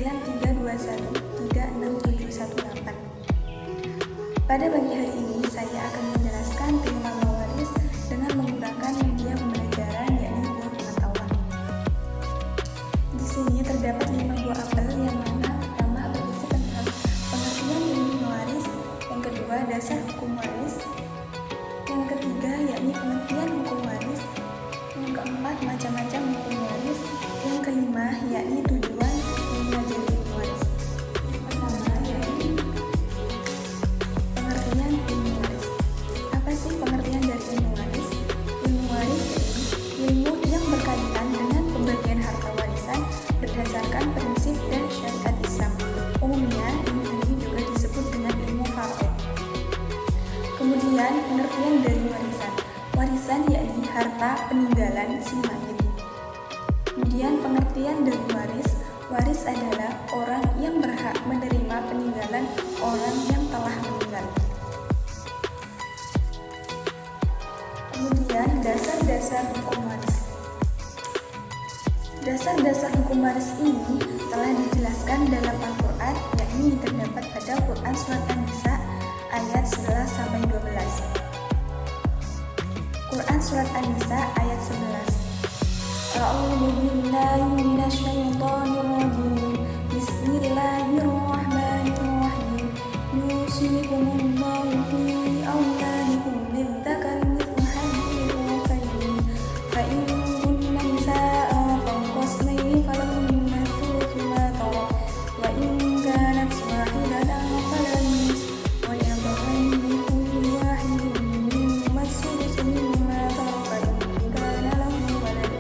932136718. Pada pagi hari ini saya akan menjelaskan tema mewaris dengan menggunakan media pembelajaran yakni buah pengetahuan. Di sini terdapat 5 buah apel yang mana pertama berisi tentang pengertian ilmu mewaris, yang kedua dasar hukum waris, yang ketiga yakni pengertian hukum waris, yang keempat macam-macam hukum waris, yang kelima yakni tujuan mempelajari ilmu waris. Pertama yakni pengertian ilmu waris. Apa sih pengertian dari ilmu waris? Ilmu waris yakni ilmu yang berkaitan dengan pembagian harta warisan berdasarkan prinsip dan syariat Islam. Umumnya ilmu ini juga disebut dengan ilmu faraid. Kemudian pengertian dari warisan. Warisan yakni harta peninggalan si mayit. Kemudian pengertian dari waris. Waris adalah orang yang berhak menerima peninggalan orang yang telah meninggal. Kemudian dasar-dasar hukum waris. Dasar-dasar hukum waris ini telah dijelaskan dalam Al-Quran, yakni terdapat pada Quran Surat An-Nisa ayat 11-12. Quran Surat An-Nisa ayat 11. A'udzu billahi minasyaitonir rajim. Bismillahirrahmanirrahim. Yusikumullahu fi auladikum lidzakari mithlu hadzil unthayayn. Fa in kunna nisaa'a fawqa ithnayni falahunna thuluthu ma tarak. Wa in kanat wahidatan falahu nisfu wa li-abawayhi likulli wahidin minhumaa as-sudusu mimma taraka in kana lahu walad.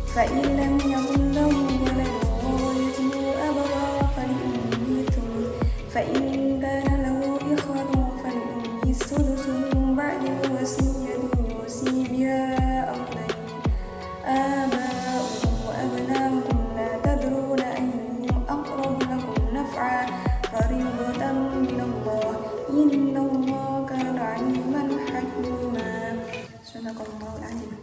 Fa in lam yakun lahu walad wa warithuhu abawahu fali-ummihi thuluth. Fa in kana lahu ikhwatun fali-ummihi as-sudusu min ba'di wasiyyatin yusi biha aw dayn. آباؤكم وأبناؤكم لا تدرون أيهم أقرب لكم نفعا فريضة من الله إن الله كان عليما حكيما. Sadaqallahul Azim.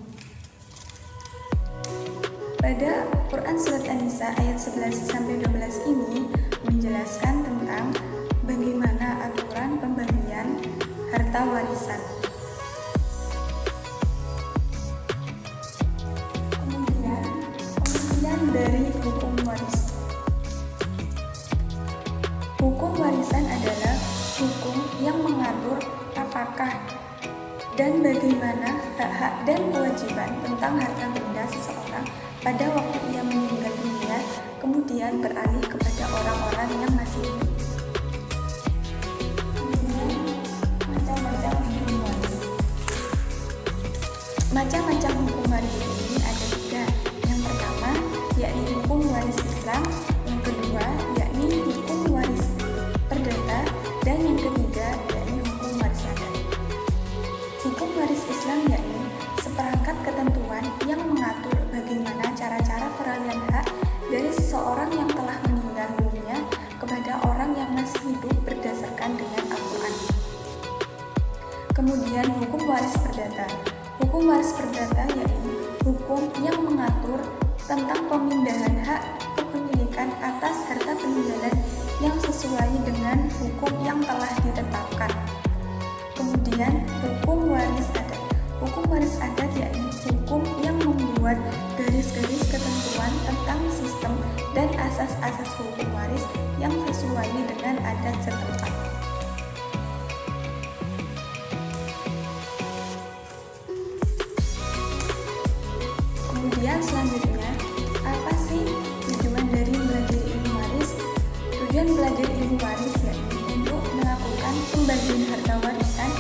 Pada Quran Surat An-Nisa ayat 11-12 ini menjelaskan tentang bagaimana aturan pembagian harta warisan. Dari hukum waris. Hukum warisan adalah hukum yang mengatur apakah dan bagaimana hak-hak dan kewajiban tentang harta benda seseorang pada waktu ia meninggal dunia, kemudian beralih kepada orang-orang yang masih hidup. Kemudian macam-macam hukum waris. Macam-macam hukum waris ini ada 3. Yang pertama yakni hukum waris Islam, yang kedua yakni hukum waris perdata, dan yang ketiga yakni hukum waris adat. Hukum waris Islam yakni seperangkat ketentuan yang mengatur bagaimana cara-cara peralihan hak dari seseorang yang telah meninggal dunia kepada orang yang masih hidup berdasarkan dengan Al-Quran. Kemudian hukum waris perdata. Hukum waris perdata yakni hukum yang mengatur tentang pemindahan hak kepemilikan atas harta peninggalan yang sesuai dengan hukum yang telah ditetapkan. Kemudian hukum waris adat. Hukum waris adat yakni hukum yang membuat garis-garis ketentuan tentang sistem dan asas-asas hukum waris yang sesuai dengan adat setempat. Kemudian selanjutnya, apa sih tujuan dari belajar ilmu waris? Tujuan belajar ilmu waris yaitu untuk melakukan pembagian harta warisan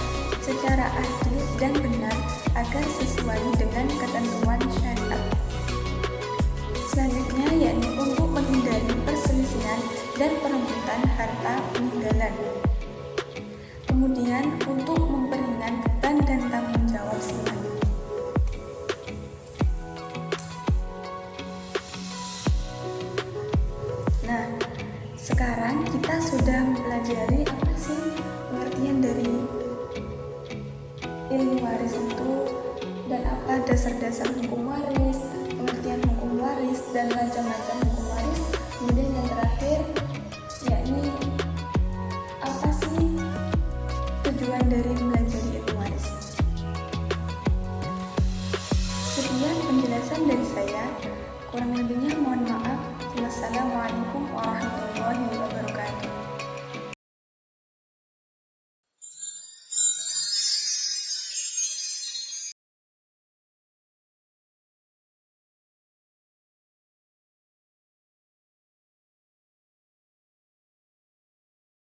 secara adil dan benar agar sesuai dengan ketentuan syariat. Selanjutnya yakni untuk menghindari perselisihan dan perebutan harta peninggalan. Kemudian untuk memperingan beban dan tanggung jawab si mayit. Nah, sekarang kita sudah mempelajari apa sih pengertian dari ilmu waris itu dan apa dasar-dasar hukum waris, pengertian hukum waris, dan macam-macam